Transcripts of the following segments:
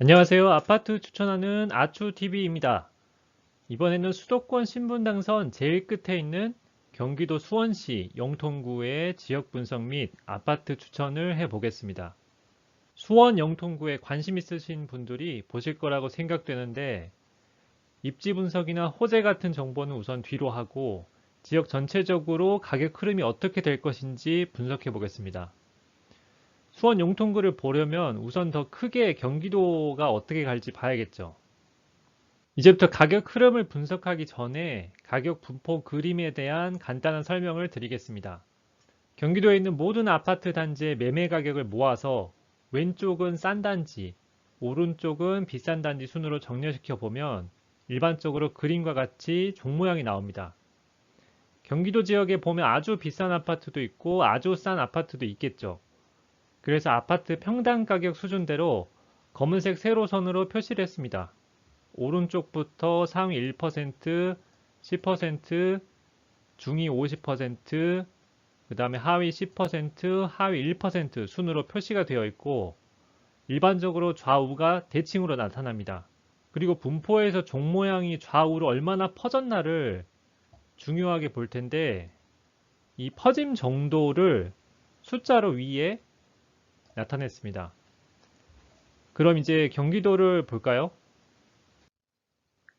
안녕하세요. 아파트 추천하는 아추TV입니다. 이번에는 수도권 신분 당선 제일 끝에 있는 경기도 수원시 영통구의 지역 분석 및 아파트 추천을 해보겠습니다. 수원 영통구에 관심 있으신 분들이 보실 거라고 생각되는데 입지 분석이나 호재 같은 정보는 우선 뒤로 하고 지역 전체적으로 가격 흐름이 어떻게 될 것인지 분석해 보겠습니다. 수원 용통구를 보려면 우선 더 크게 경기도가 어떻게 갈지 봐야겠죠. 이제부터 가격 흐름을 분석하기 전에 가격 분포 그림에 대한 간단한 설명을 드리겠습니다. 경기도에 있는 모든 아파트 단지의 매매 가격을 모아서 왼쪽은 싼 단지, 오른쪽은 비싼 단지 순으로 정렬시켜 보면 일반적으로 그림과 같이 종 모양이 나옵니다. 경기도 지역에 보면 아주 비싼 아파트도 있고 아주 싼 아파트도 있겠죠. 그래서 아파트 평당 가격 수준대로 검은색 세로선으로 표시를 했습니다. 오른쪽부터 상위 1%, 10%, 중위 50%, 그 다음에 하위 10%, 하위 1% 순으로 표시가 되어 있고 일반적으로 좌우가 대칭으로 나타납니다. 그리고 분포에서 종 모양이 좌우로 얼마나 퍼졌나를 중요하게 볼 텐데 이 퍼짐 정도를 숫자로 위에 나타냈습니다. 그럼 이제 경기도를 볼까요?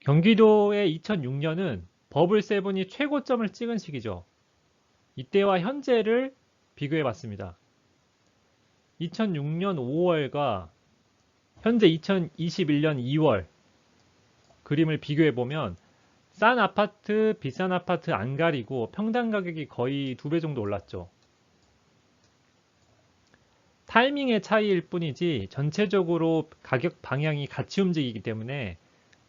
경기도의 2006년은 버블7이 최고점을 찍은 시기죠. 이때와 현재를 비교해 봤습니다. 2006년 5월과 현재 2021년 2월 그림을 비교해 보면 싼 아파트, 비싼 아파트 안 가리고 평당 가격이 거의 2배 정도 올랐죠. 타이밍의 차이일 뿐이지 전체적으로 가격 방향이 같이 움직이기 때문에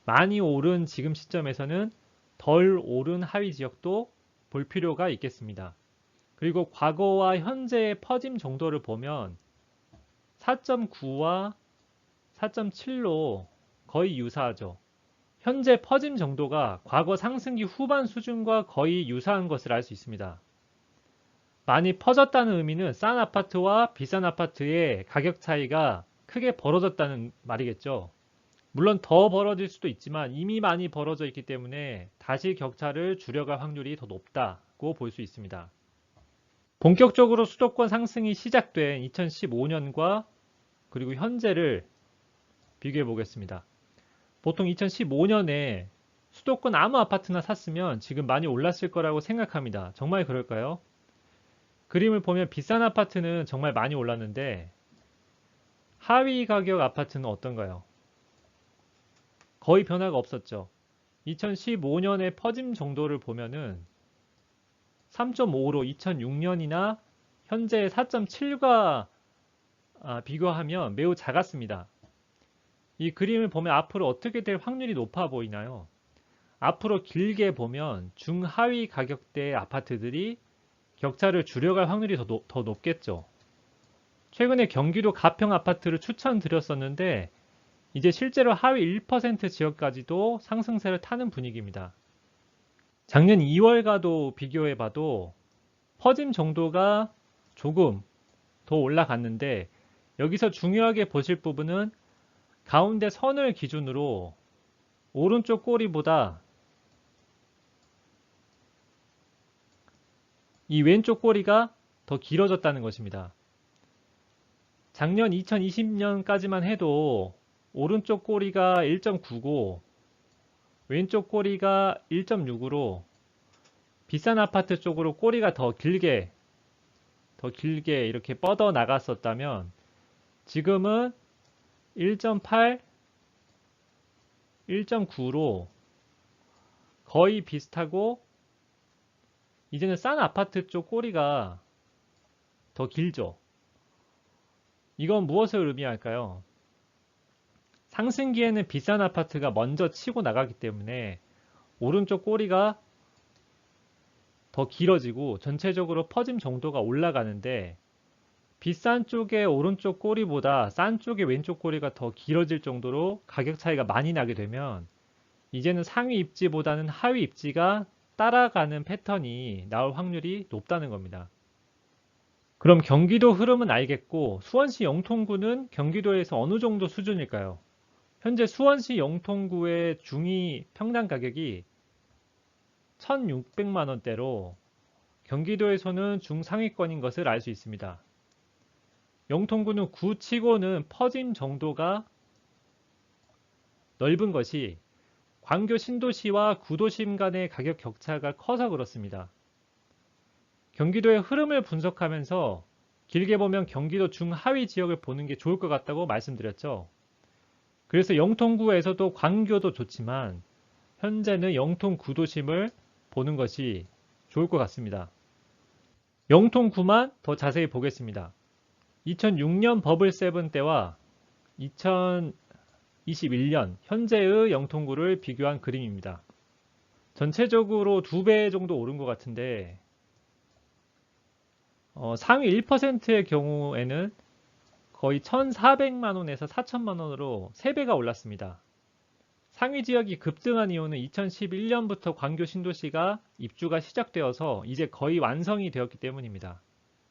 많이 오른 지금 시점에서는 덜 오른 하위 지역도 볼 필요가 있겠습니다. 그리고 과거와 현재의 퍼짐 정도를 보면 4.9와 4.7로 거의 유사하죠. 현재 퍼짐 정도가 과거 상승기 후반 수준과 거의 유사한 것을 알 수 있습니다. 많이 퍼졌다는 의미는 싼 아파트와 비싼 아파트의 가격 차이가 크게 벌어졌다는 말이겠죠. 물론 더 벌어질 수도 있지만 이미 많이 벌어져 있기 때문에 다시 격차를 줄여갈 확률이 더 높다고 볼 수 있습니다. 본격적으로 수도권 상승이 시작된 2015년과 그리고 현재를 비교해 보겠습니다. 보통 2015년에 수도권 아무 아파트나 샀으면 지금 많이 올랐을 거라고 생각합니다. 정말 그럴까요? 그림을 보면 비싼 아파트는 정말 많이 올랐는데 하위 가격 아파트는 어떤가요? 거의 변화가 없었죠. 2015년의 퍼짐 정도를 보면은 3.5로 2006년이나 현재 4.7과 비교하면 매우 작았습니다. 이 그림을 보면 앞으로 어떻게 될 확률이 높아 보이나요? 앞으로 길게 보면 중하위 가격대의 아파트들이 격차를 줄여갈 확률이 더 높겠죠. 최근에 경기도 가평 아파트를 추천드렸었는데 이제 실제로 하위 1% 지역까지도 상승세를 타는 분위기입니다. 작년 2월과도 비교해봐도 퍼짐 정도가 조금 더 올라갔는데 여기서 중요하게 보실 부분은 가운데 선을 기준으로 오른쪽 꼬리보다 이 왼쪽 꼬리가 더 길어졌다는 것입니다. 작년 2020년까지만 해도 오른쪽 꼬리가 1.9고 왼쪽 꼬리가 1.6으로 비싼 아파트 쪽으로 꼬리가 더 길게 이렇게 뻗어 나갔었다면 지금은 1.8, 1.9로 거의 비슷하고 이제는 싼 아파트 쪽 꼬리가 더 길죠. 이건 무엇을 의미할까요? 상승기에는 비싼 아파트가 먼저 치고 나가기 때문에 오른쪽 꼬리가 더 길어지고 전체적으로 퍼짐 정도가 올라가는데 비싼 쪽의 오른쪽 꼬리보다 싼 쪽의 왼쪽 꼬리가 더 길어질 정도로 가격 차이가 많이 나게 되면 이제는 상위 입지보다는 하위 입지가 따라가는 패턴이 나올 확률이 높다는 겁니다. 그럼 경기도 흐름은 알겠고 수원시 영통구는 경기도에서 어느 정도 수준일까요? 현재 수원시 영통구의 중위 평당 가격이 1,600만 원대로 경기도에서는 중상위권인 것을 알 수 있습니다. 영통구는 구치고는 퍼짐 정도가 넓은 것이 광교 신도시와 구도심 간의 가격 격차가 커서 그렇습니다. 경기도의 흐름을 분석하면서 길게 보면 경기도 중하위 지역을 보는 게 좋을 것 같다고 말씀드렸죠. 그래서 영통구에서도 광교도 좋지만 현재는 영통 구도심을 보는 것이 좋을 것 같습니다. 영통구만 더 자세히 보겠습니다. 2006년 버블7 때와 2021년 현재의 영통구를 비교한 그림입니다. 전체적으로 2배 정도 오른 것 같은데 상위 1%의 경우에는 거의 1,400만 원에서 4천만 원으로 3배가 올랐습니다. 상위 지역이 급등한 이유는 2011년부터 광교 신도시가 입주가 시작되어서 이제 거의 완성이 되었기 때문입니다.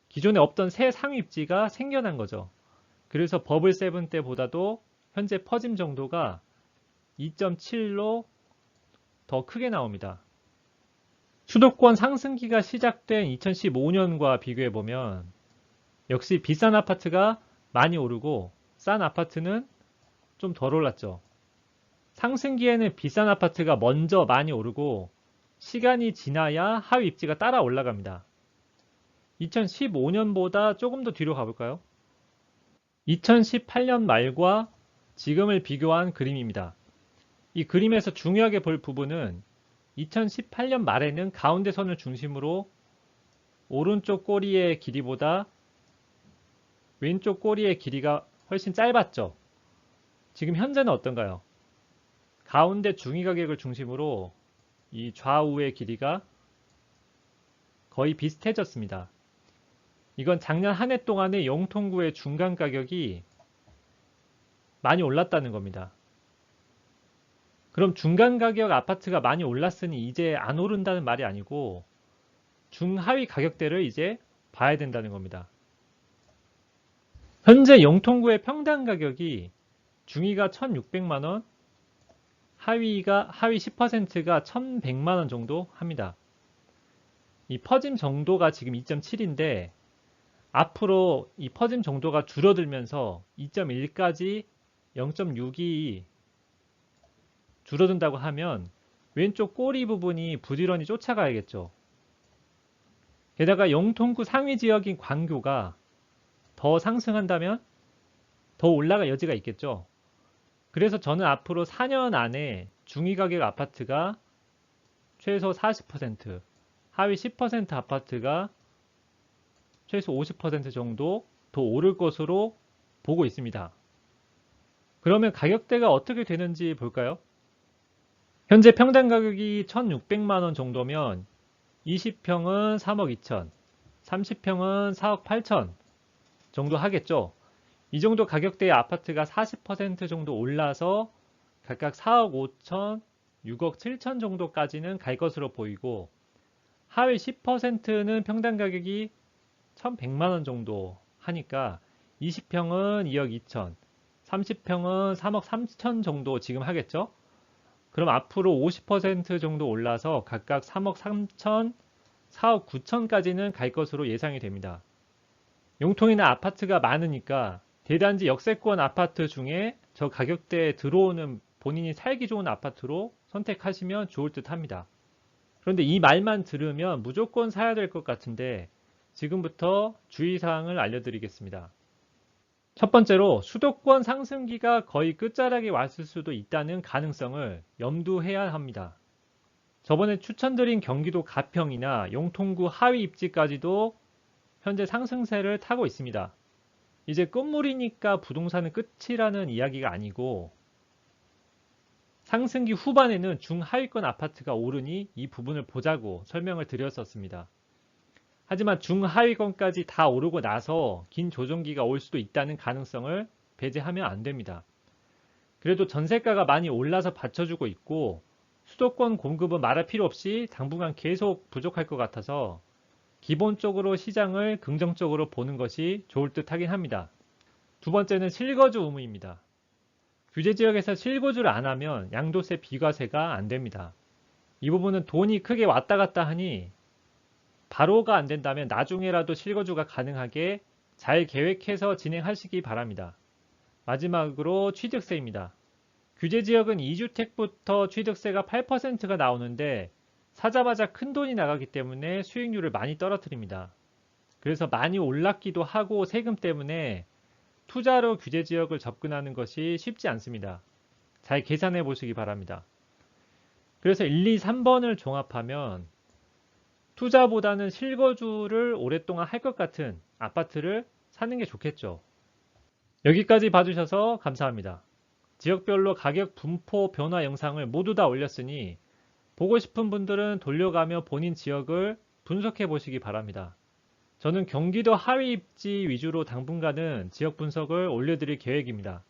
기존에 없던 새 상위 입지가 생겨난 거죠. 그래서 버블7 때보다도 현재 퍼짐 정도가 2.7로 더 크게 나옵니다. 수도권 상승기가 시작된 2015년과 비교해보면 역시 비싼 아파트가 많이 오르고 싼 아파트는 좀 덜 올랐죠. 상승기에는 비싼 아파트가 먼저 많이 오르고 시간이 지나야 하위 입지가 따라 올라갑니다. 2015년보다 조금 더 뒤로 가볼까요? 2018년 말과 지금을 비교한 그림입니다. 이 그림에서 중요하게 볼 부분은 2018년 말에는 가운데 선을 중심으로 오른쪽 꼬리의 길이보다 왼쪽 꼬리의 길이가 훨씬 짧았죠. 지금 현재는 어떤가요? 가운데 중위 가격을 중심으로 이 좌우의 길이가 거의 비슷해졌습니다. 이건 작년 한 해 동안의 영통구의 중간 가격이 많이 올랐다는 겁니다. 그럼 중간 가격 아파트가 많이 올랐으니 이제 안 오른다는 말이 아니고 중하위 가격대를 이제 봐야 된다는 겁니다. 현재 영통구의 평당 가격이 중위가 1,600만 원, 하위 10%가 1,100만 원 정도 합니다. 이 퍼짐 정도가 지금 2.7인데 앞으로 이 퍼짐 정도가 줄어들면서 2.1까지 0.6이 줄어든다고 하면 왼쪽 꼬리 부분이 부지런히 쫓아가야겠죠. 게다가 영통구 상위 지역인 광교가 더 상승한다면 더 올라갈 여지가 있겠죠. 그래서 저는 앞으로 4년 안에 중위 가격 아파트가 최소 40%, 하위 10% 아파트가 최소 50% 정도 더 오를 것으로 보고 있습니다. 그러면 가격대가 어떻게 되는지 볼까요? 현재 평당 가격이 1,600만 원 정도면 20평은 3억 2천, 30평은 4억 8천 정도 하겠죠. 이 정도 가격대의 아파트가 40% 정도 올라서 각각 4억 5천, 6억 7천 정도까지는 갈 것으로 보이고 하위 10%는 평당 가격이 1,100만 원 정도 하니까 20평은 2억 2천, 30평은 3억 3천 정도 지금 하겠죠. 그럼 앞으로 50% 정도 올라서 각각 3억 3천, 4억 9천까지는 갈 것으로 예상이 됩니다. 용통이나 아파트가 많으니까 대단지 역세권 아파트 중에 저 가격대에 들어오는 본인이 살기 좋은 아파트로 선택하시면 좋을 듯 합니다. 그런데 이 말만 들으면 무조건 사야 될 것 같은데 지금부터 주의사항을 알려드리겠습니다. 첫 번째로 수도권 상승기가 거의 끝자락에 왔을 수도 있다는 가능성을 염두해야 합니다. 저번에 추천드린 경기도 가평이나 영통구 하위 입지까지도 현재 상승세를 타고 있습니다. 이제 끝물이니까 부동산은 끝이라는 이야기가 아니고 상승기 후반에는 중하위권 아파트가 오르니 이 부분을 보자고 설명을 드렸었습니다. 하지만 중하위권까지 다 오르고 나서 긴 조정기가 올 수도 있다는 가능성을 배제하면 안 됩니다. 그래도 전세가가 많이 올라서 받쳐주고 있고 수도권 공급은 말할 필요 없이 당분간 계속 부족할 것 같아서 기본적으로 시장을 긍정적으로 보는 것이 좋을 듯 하긴 합니다. 두 번째는 실거주 의무입니다. 규제지역에서 실거주를 안 하면 양도세 비과세가 안 됩니다. 이 부분은 돈이 크게 왔다 갔다 하니 바로가 안 된다면 나중에라도 실거주가 가능하게 잘 계획해서 진행하시기 바랍니다. 마지막으로 취득세입니다. 규제지역은 2주택부터 취득세가 8%가 나오는데 사자마자 큰 돈이 나가기 때문에 수익률을 많이 떨어뜨립니다. 그래서 많이 올랐기도 하고 세금 때문에 투자로 규제지역을 접근하는 것이 쉽지 않습니다. 잘 계산해 보시기 바랍니다. 그래서 1, 2, 3번을 종합하면 투자보다는 실거주를 오랫동안 할 것 같은 아파트를 사는 게 좋겠죠. 여기까지 봐주셔서 감사합니다. 지역별로 가격 분포 변화 영상을 모두 다 올렸으니 보고 싶은 분들은 돌려가며 본인 지역을 분석해 보시기 바랍니다. 저는 경기도 하위 입지 위주로 당분간은 지역 분석을 올려드릴 계획입니다.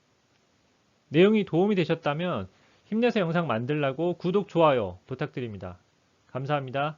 내용이 도움이 되셨다면 힘내서 영상 만들라고 구독, 좋아요 부탁드립니다. 감사합니다.